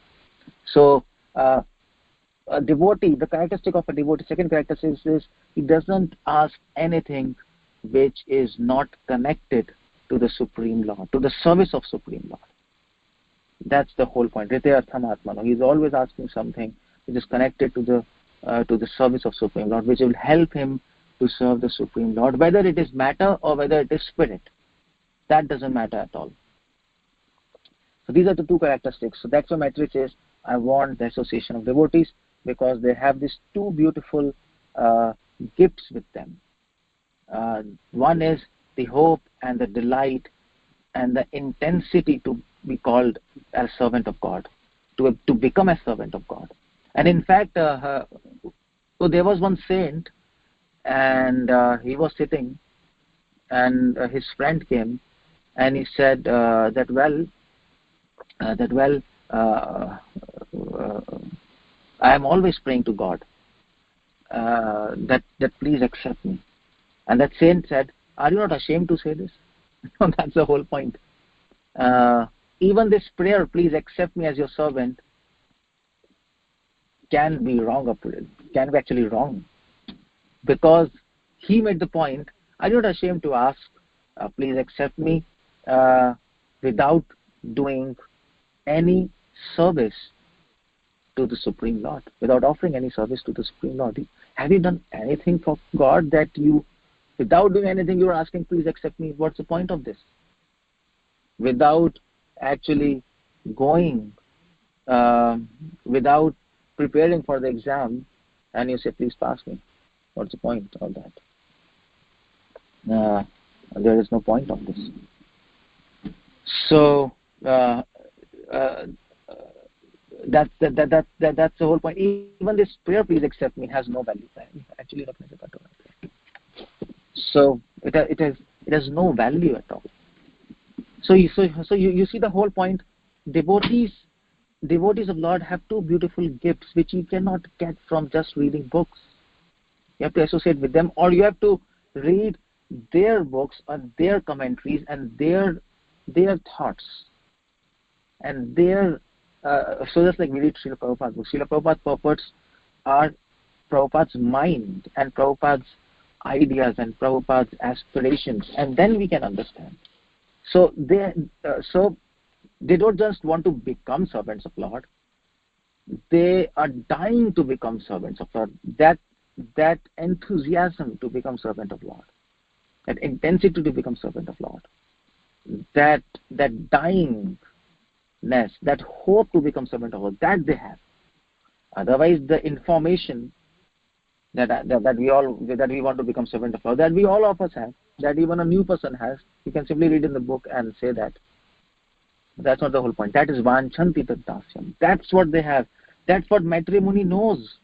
So a devotee, the characteristic of a devotee, second characteristic is he doesn't ask anything which is not connected to the Supreme Lord, to the service of Supreme Lord. That's the whole point. Rityartham Atmano. He's always asking something which is connected to the service of Supreme Lord, which will help him to serve the Supreme Lord, whether it is matter or whether it is spirit. That doesn't matter at all. So these are the two characteristics. So that's why Maitreya says, I want the association of devotees, because they have these two beautiful gifts with them. One is the hope and the delight and the intensity to be called as servant of God, to become a servant of God. And in fact, so there was one saint, and he was sitting, and his friend came, and he said I am always praying to God that please accept me. And that saint said, are you not ashamed to say this? That's the whole point. Even this prayer, please accept me as your servant, can be wrong, can be actually wrong, because he made the point, are you not ashamed to ask, please accept me, without doing any service to the Supreme Lord, without offering any service to the Supreme Lord? Have you done anything for God that you Without doing anything, you are asking, please accept me. What's the point of this? Without actually going, without preparing for the exam, and you say, please pass me. What's the point of that? There is no point of this. So that's the whole point. Even this prayer, please accept me, has no value. Actually, so it has no value at all. So you see the whole point. Devotees of Lord have two beautiful gifts which you cannot get from just reading books. You have to associate with them, or you have to read their books or their commentaries and their thoughts and their so just like we read Srila Prabhupada's books. Srila Prabhupada's purports are Prabhupada's mind and Prabhupada's ideas and Prabhupada's aspirations, and then we can understand. So they don't just want to become servants of Lord. They are dying to become servants of Lord. That enthusiasm to become servant of Lord, that intensity to become servant of Lord, that dyingness, that hope to become servant of Lord, that they have. Otherwise, the information that we want to become servant of Lord, that we all of us have, that even a new person has, you can simply read in the book and say that. That's not the whole point. That is vanchanti tadasyam. That's what they have. That's what Maitreya Muni knows.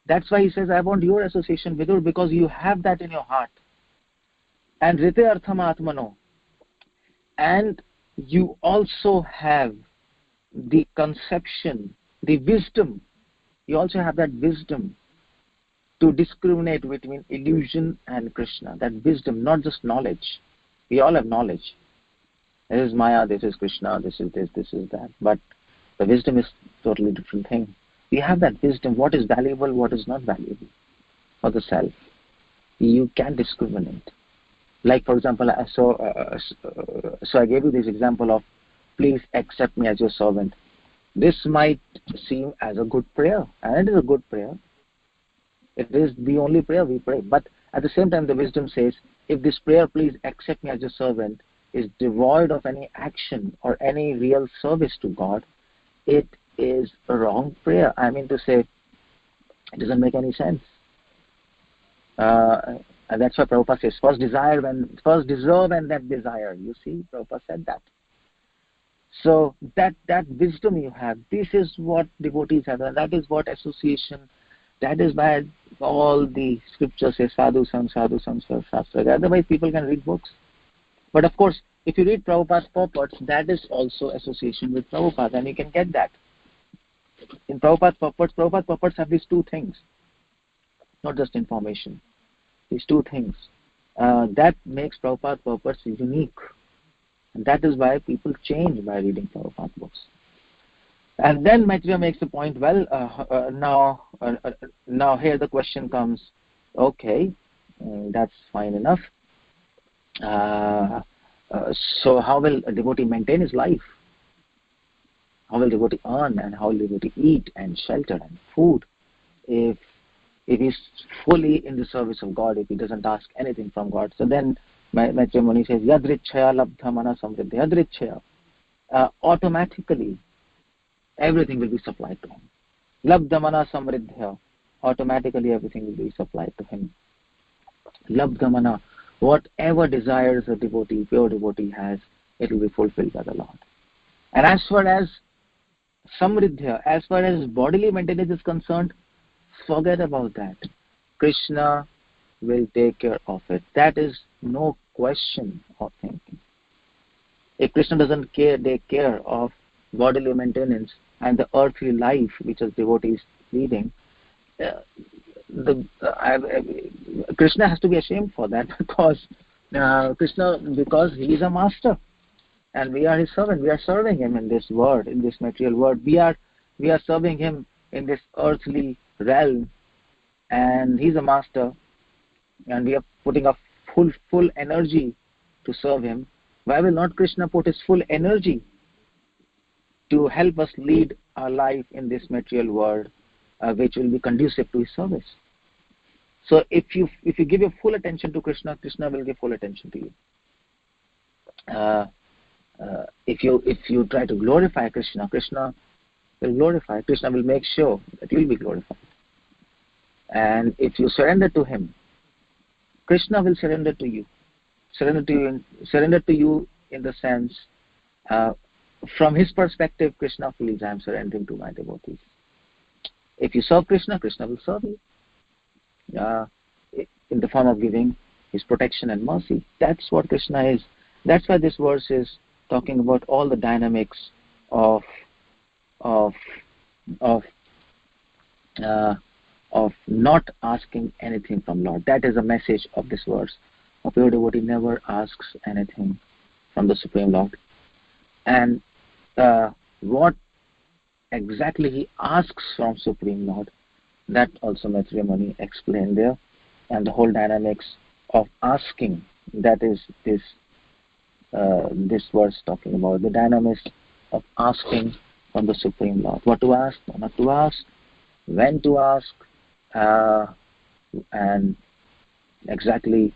That's why he says, I want your association, Vidur, because you have that in your heart. And rite artham atmano. And you also have the conception, the wisdom. You also have that wisdom to discriminate between illusion and Krishna. That wisdom, not just knowledge. We all have knowledge. This is Maya, this is Krishna, this is this, this is that. But the wisdom is totally different thing. We have that wisdom, what is valuable, what is not valuable for the self. You can discriminate. Like, for example, so I gave you this example of, please accept me as your servant. This might seem as a good prayer, and it is a good prayer. It is the only prayer we pray. But at the same time, the wisdom says, if this prayer, please accept me as your servant, is devoid of any action or any real service to God, it is a wrong prayer. I mean to say, it doesn't make any sense. And that's why Prabhupada says, first deserve and then desire. You see, Prabhupada said that. So that wisdom you have, this is what devotees have, and that is what association, that is why all the scriptures say sadhu sang, shastra. Otherwise people can read books. But of course, if you read Prabhupada's purports, that is also association with Prabhupada, and you can get that. In Prabhupada's purports have these two things, not just information. These two things. That makes Prabhupada's purports unique. And that is why people change by reading Prabhupada's books. And then Maitreya makes the point, well, now here the question comes, okay, that's fine enough. So how will a devotee maintain his life? How will a devotee earn, and how will a devotee eat and shelter and food if he's fully in the service of God, if he doesn't ask anything from God? So then Maitreya Muni says, Yadrichaya labdha mana samriddhi. Yadrichaya. Automatically, everything will be supplied to him. Labdha mana samriddhya. Automatically, everything will be supplied to him. Labdha mana. Whatever desires a devotee, pure devotee has, it will be fulfilled by the Lord. And as far as samriddhya, as far as bodily maintenance is concerned, forget about that. Krishna will take care of it. That is no question of thinking. If Krishna doesn't take care of bodily maintenance and the earthly life which a devotee is leading, Krishna has to be ashamed for that, because he is a master and we are his servant. We are serving him in this world, in this material world. We are serving him in this earthly realm, and he's a master, and we are putting up full energy to serve him. Why will not Krishna put his full energy to help us lead our life in this material world, which will be conducive to his service? So if you give your full attention to Krishna, Krishna will give full attention to you. If you try to glorify Krishna, Krishna will glorify. Krishna will make sure that you will be glorified. And if you surrender to him, Krishna will surrender to you. Surrender to you in the sense, from his perspective, Krishna feels, I am surrendering to my devotees. If you serve Krishna, Krishna will serve you in the form of giving his protection and mercy. That's what Krishna is. That's why this verse is talking about all the dynamics of not asking anything from Lord. That is the message of this verse. A pure devotee never asks anything from the Supreme Lord. And what exactly he asks from Supreme Lord, that also Maitreya Muni explained there. And the whole dynamics of asking, that is this verse talking about. The dynamics of asking from the Supreme Lord. What to ask, what not to ask, when to ask, and exactly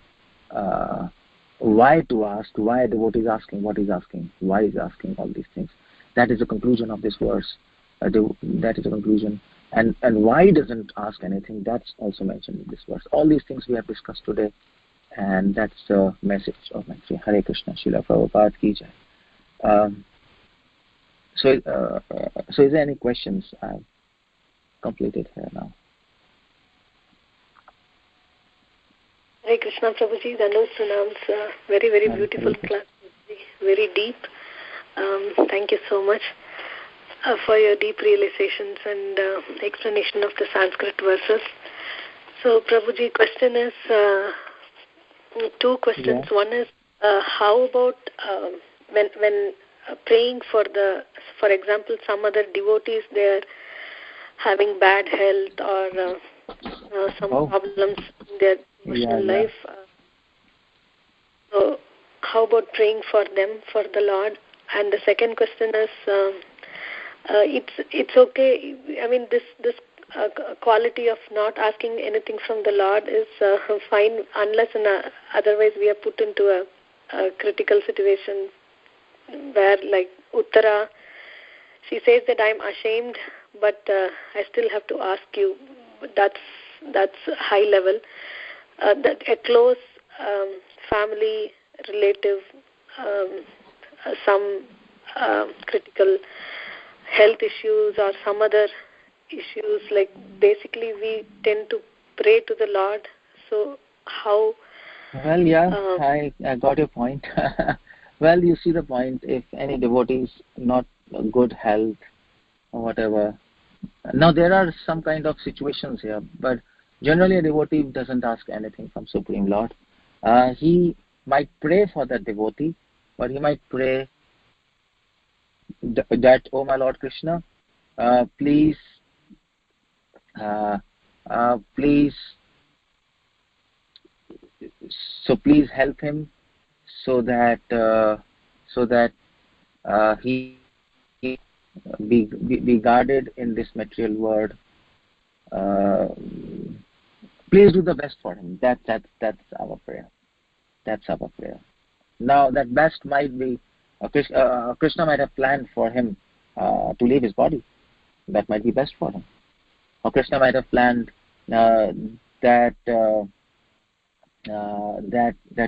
why to ask, why the devotee is asking, what he's asking, why he's asking, all these things. That is the conclusion of this verse. That is the conclusion. And why he doesn't ask anything, that's also mentioned in this verse. All these things we have discussed today, and that's the message of Maitreya. Hare Krishna, Srila Prabhupada ki jai. So is there any questions? I've completed here now. Hare Krishna, Prabhuji. Dhanus Pranams. Very, very beautiful class. Very deep. Thank you so much for your deep realizations and explanation of the Sanskrit verses. So, Prabhuji, question is, two questions. Yeah. One is, how about when praying for example, some other devotees, they're having bad health or some problems in their emotional life. So how about praying for them, for the Lord? And the second question is, it's okay. I mean, this quality of not asking anything from the Lord is fine, unless otherwise we are put into a critical situation where, like Uttara, she says that I'm ashamed, but I still have to ask you. That's high level. That a close family relative, some critical health issues or some other issues, like basically we tend to pray to the Lord. So how? Well, I got your point. Well, you see the point. If any devotee is not good health or whatever. Now there are some kind of situations here, but generally a devotee doesn't ask anything from Supreme Lord. He might pray for that devotee, but he might pray that, oh my Lord Krishna, please help him so that he be guarded in this material world. Please do the best for him. That's our prayer. That's our prayer. Now that best might be Krishna might have planned for him to leave his body. That might be best for him. Or Krishna might have planned that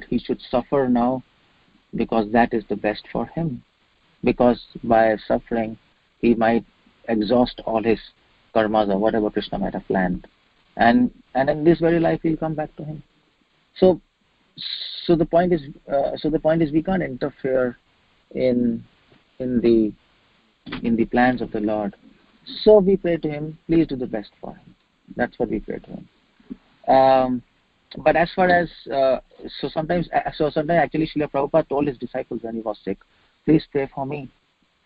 he should suffer now, because that is the best for him. Because by suffering, he might exhaust all his karmas or whatever Krishna might have planned, and in this very life he'll come back to him. So the point is we can't interfere in the plans of the Lord. So we pray to him, please do the best for him. That's what we pray to him. But as far as sometimes actually Srila Prabhupada told his disciples when he was sick, please pray for me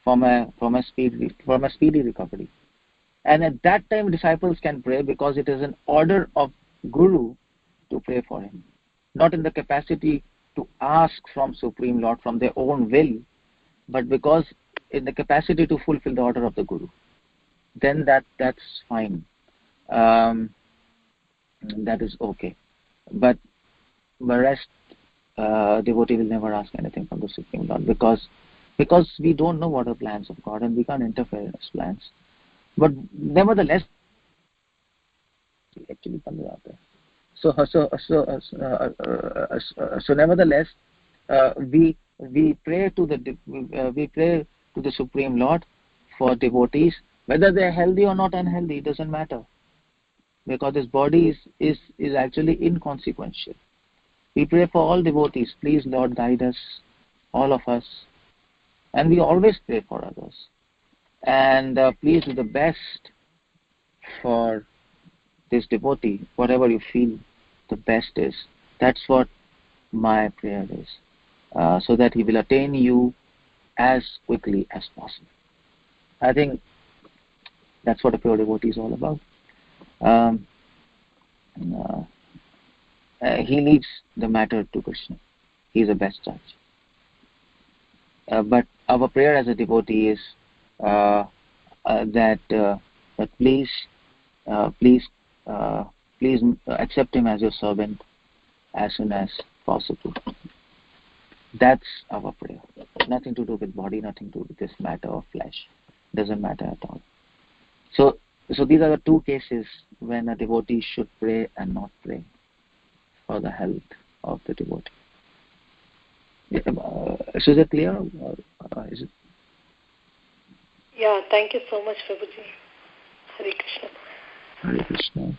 for my speedy recovery. And at that time disciples can pray, because it is an order of Guru to pray for him, not in the capacity to ask from Supreme Lord from their own will, but because in the capacity to fulfill the order of the Guru. Then that's fine. that is okay. But rest, devotee will never ask anything from the Supreme Lord because we don't know what are the plans of God and we can't interfere in His plans. But nevertheless, actually, so nevertheless, we pray to the Supreme Lord for devotees, whether they are healthy or not unhealthy, it doesn't matter, because this body is actually inconsequential. We pray for all devotees. Please, Lord, guide us, all of us, and we always pray for others. And please do the best for this devotee, whatever you feel the best is. That's what my prayer is, so that he will attain you as quickly as possible. I think that's what a pure devotee is all about. He leaves the matter to Krishna. He is the best judge. But our prayer as a devotee is that please accept him as your servant as soon as possible. That's our prayer. Nothing to do with body, nothing to do with this matter of flesh. Doesn't matter at all. So these are the two cases when a devotee should pray and not pray for the health of the devotee. So is it clear? Is it? Yeah, thank you so much, Prabhuji. Hare Krishna. Hare Krishna.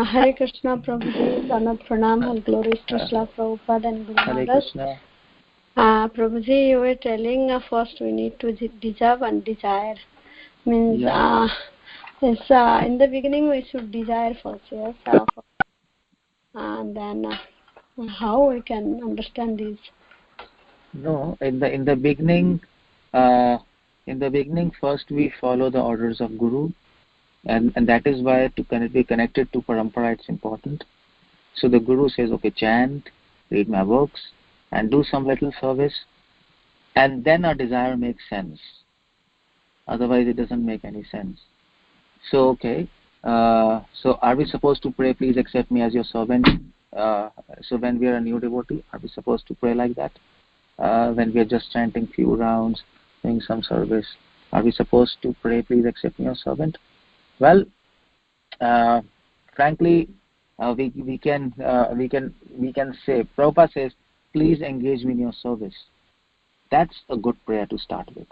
Hare Krishna, Prabhuji. Pranam, Pranam, all glories to Srila Prabhupada and Guru Hare Maharaj. Krishna. Prabhuji, you were telling first we need to deserve and desire. Means, Yeah. in the beginning we should desire first, yes. And then how we can understand this? No, in the beginning, first we follow the orders of Guru, and that is why to be connected to Parampara, it's important. So the Guru says, okay, chant, read my books, and do some little service, and then our desire makes sense. Otherwise, it doesn't make any sense. So, okay, so are we supposed to pray, please accept me as your servant? So when we are a new devotee, are we supposed to pray like that? When we are just chanting few rounds, doing some service, are we supposed to pray, please accept me as your servant? Well, frankly, we can say, Prabhupada says, please engage me in your service. That's a good prayer to start with.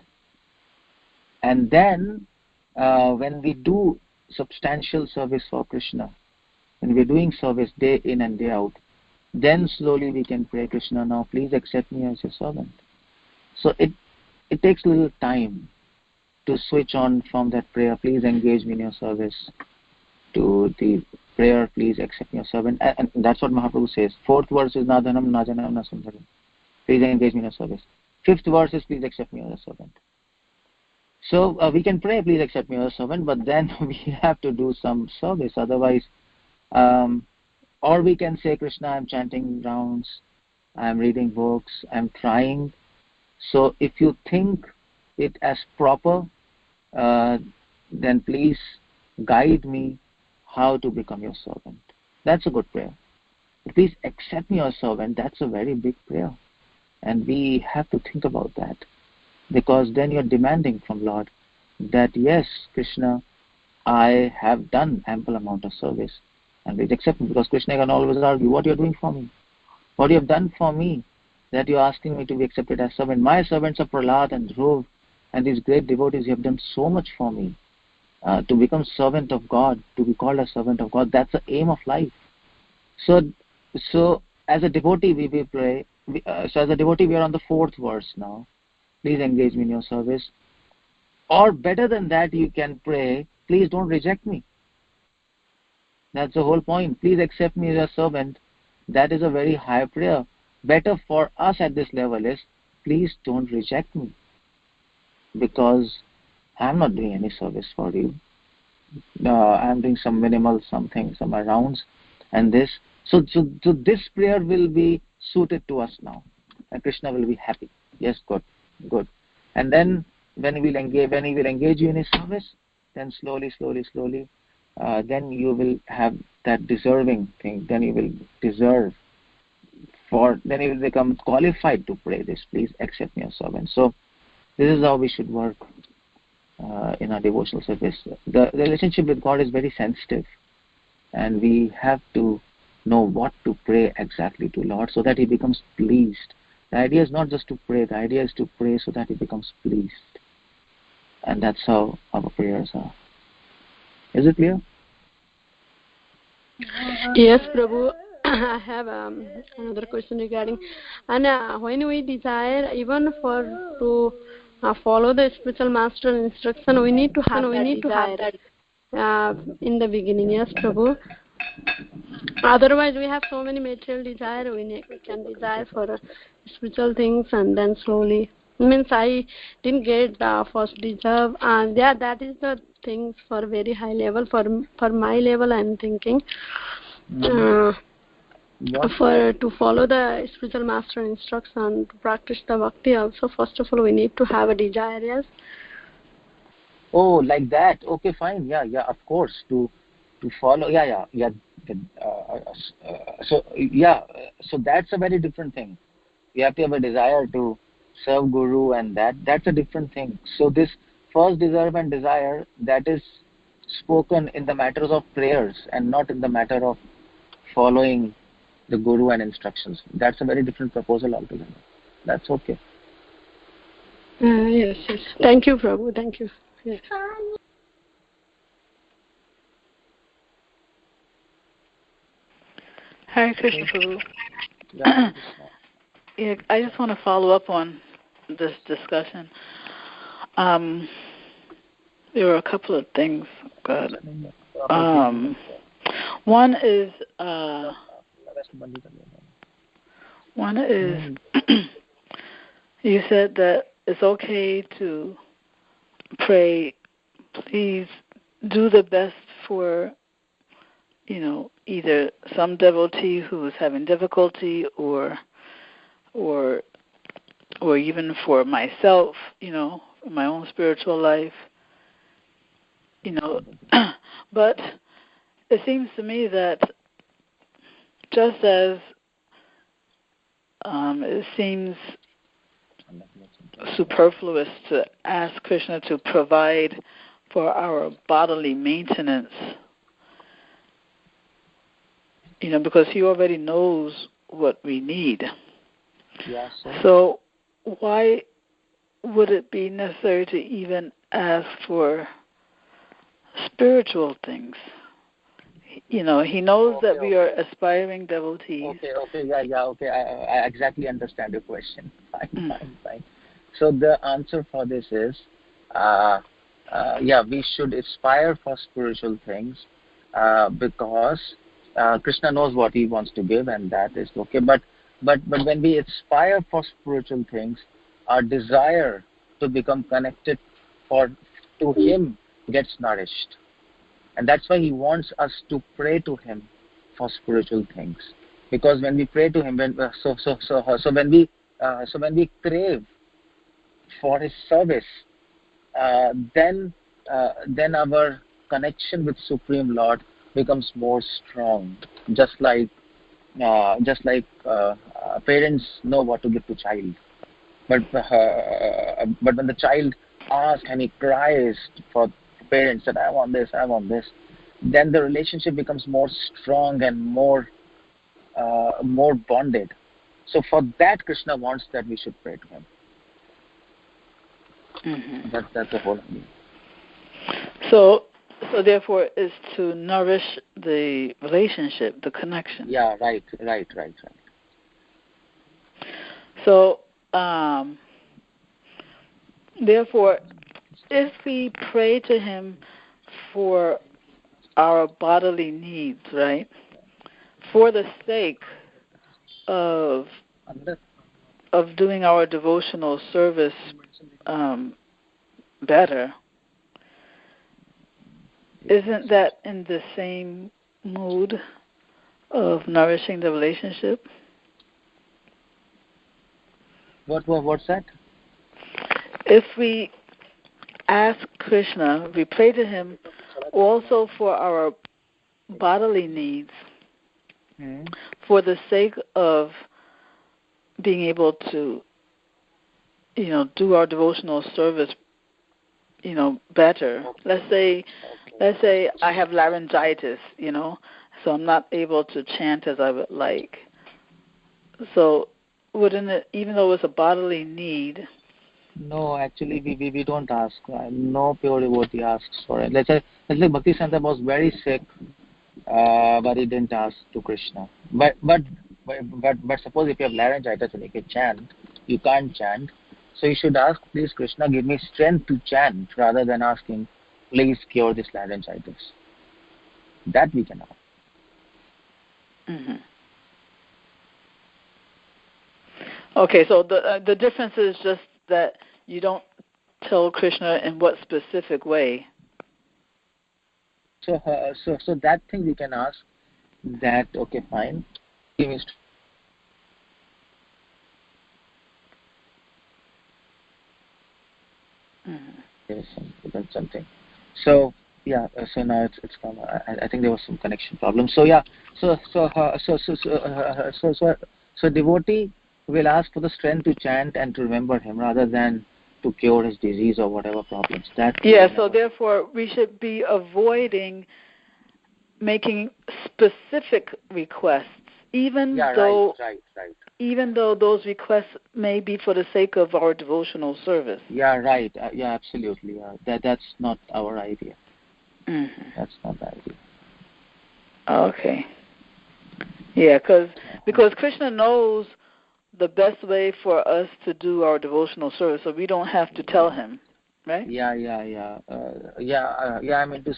And then, when we do substantial service for Krishna, when we're doing service day in and day out, then slowly we can pray, Krishna, now please accept me as your servant. So it takes a little time to switch on from that prayer, please engage me in your service, to the prayer, please accept me your servant. And that's what Mahaprabhu says. Fourth verse is Nadhanam, Najanam, Nasundaram. Please engage me in your service. Fifth verse is please accept me as a servant. So we can pray, please accept me as a servant, but then we have to do some service. Otherwise, or we can say, Krishna, I'm chanting rounds, I'm reading books, I'm trying. So if you think it as proper, then please guide me how to become your servant. That's a good prayer. Please accept me as servant. That's a very big prayer. And we have to think about that. Because then you're demanding from Lord that, yes, Krishna, I have done ample amount of service. And please accept me. Because Krishna can always argue, what you're doing for me? What you have done for me, that you're asking me to be accepted as servant. My servants are Prahlad and Dhruv, and these great devotees, you have done so much for me. To become servant of God, to be called a servant of God, that's the aim of life. So as a devotee, we pray. So as a devotee, we are on the fourth verse now. Please engage me in your service. Or better than that, you can pray, please don't reject me. That's the whole point. Please accept me as your servant. That is a very high prayer. Better for us at this level is, please don't reject me. Because I'm not doing any service for you. I'm doing some minimal something, some rounds, and this. So this prayer will be suited to us now, and Krishna will be happy. Yes, good. And then when he will engage you in his service, then slowly, then you will have that deserving thing. Then you will deserve then you will become qualified to pray this. Please accept me as servant. So this is how we should work in our devotional service. The relationship with God is very sensitive, and we have to know what to pray exactly to Lord so that He becomes pleased. The idea is not just to pray. The idea is to pray so that He becomes pleased. And that's how our prayers are. Is it clear? Yes, Prabhu. I have another question regarding, and when we desire even to follow the spiritual master instruction, we need to have that in the beginning. Yes, Prabhu. Otherwise, we have so many material desire. We can desire for spiritual things, and then slowly. Means I didn't get first deserve, and yeah, that is the things for very high level. For my level, I'm thinking. To follow the spiritual master instruction, to practice the bhakti also, first of all, we need to have a desire, yes? Oh, like that. Okay, fine. Yeah, of course. To follow, so that's a very different thing. You have to have a desire to serve Guru, and that's a different thing. So this first deserve and desire, that is spoken in the matters of prayers and not in the matter of following the Guru and instructions. That's a very different proposal altogether. That's okay. Yes. Thank you, Prabhu. Thank you. Yes. Hare Krishna, Prabhu. Yeah, I just want to follow up on this discussion. There were a couple of things. Good. One is you said that it's okay to pray, please do the best for, either some devotee who is having difficulty or even for myself, my own spiritual life, but it seems to me that just as it seems superfluous to ask Krishna to provide for our bodily maintenance, because He already knows what we need. Yes, so why would it be necessary to even ask for spiritual things? He knows that we are aspiring devotees. Okay. I exactly understand your question. Fine. So the answer for this is, we should aspire for spiritual things because Krishna knows what He wants to give, and that is okay. But when we aspire for spiritual things, our desire to become connected to Him gets nourished. And that's why He wants us to pray to Him for spiritual things. Because when we pray to Him, when we crave for His service, then our connection with Supreme Lord becomes more strong. Just like parents know what to give to child, but when the child asks and he cries for parents that I want this, then the relationship becomes more strong and more bonded. So for that, Krishna wants that we should pray to Him. Mm-hmm. That's the whole idea. So therefore, is to nourish the relationship, the connection. Yeah, right. So therefore, if we pray to Him for our bodily needs, right, for the sake of doing our devotional service better, isn't that in the same mood of nourishing the relationship? What's that? If we ask Krishna, we pray to him also for our bodily needs, for the sake of being able to, do our devotional service, better. Let's say I have laryngitis, so I'm not able to chant as I would like. So wouldn't it, even though it's a bodily need? No, actually we don't ask. No pure devotee asks for it. Let's say Bhaktivedanta was very sick, but he didn't ask to Krishna. But suppose if you have laryngitis and you can't chant, so you should ask, please Krishna, give me strength to chant, rather than asking, please cure this laryngitis. That we can ask. Mm-hmm. Okay, so the difference is just that you don't tell Krishna in what specific way. So that thing we can ask. That okay, fine. Give me that's something. So yeah. So now it's come. I think there was some connection problem. So yeah. So devotee will ask for the strength to chant and to remember him, rather than to cure his disease or whatever problems. So therefore we should be avoiding making specific requests, even though those requests may be for the sake of our devotional service. Yeah, right. Yeah, absolutely. That's not our idea. Mm-hmm. That's not the idea. Okay. Yeah, because Krishna knows the best way for us to do our devotional service, so we don't have to tell him, right? Yeah. I mean to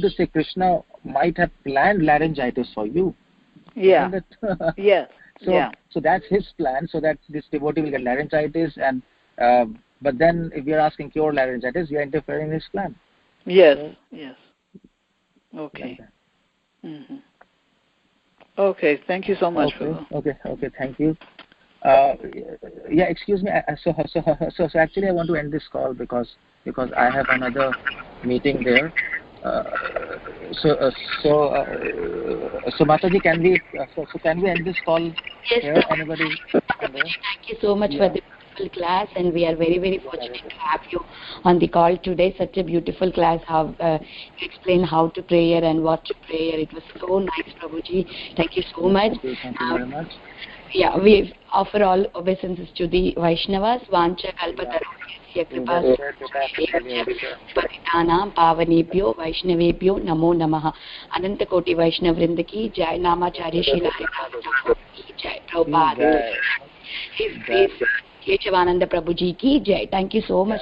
say, Krishna might have planned laryngitis for you. Yeah. Yes. So that's his plan, so that this devotee will get laryngitis, and but then if we are asking cure laryngitis, we are interfering in his plan. Yes. Yes. Okay. Mm-hmm. Okay, thank you so much. Okay, thank you. Yeah, excuse me. So actually, I want to end this call because I have another meeting there. So Mataji, can we end this call? Yes. Here? Anybody? Thank you so much for the beautiful class, and we are very, very fortunate to have you on the call today. Such a beautiful class. How you explain how to pray and what to pray. It was so nice, Prabhuji. Thank you so much. Thank you very much. Yeah, we offer all obeisances to the Vaishnavas. Vancha kalpatarubhyasya kripa patitanam pavanebhyo Vaishnavebhyo namo namaha. Ananta Koti Vaishnav Vrinda ki jai. Namacharya Srila Haripata ki jai. Prabhupada. His Grace Keshav Anand Prabhuji ki jai. Thank you so much.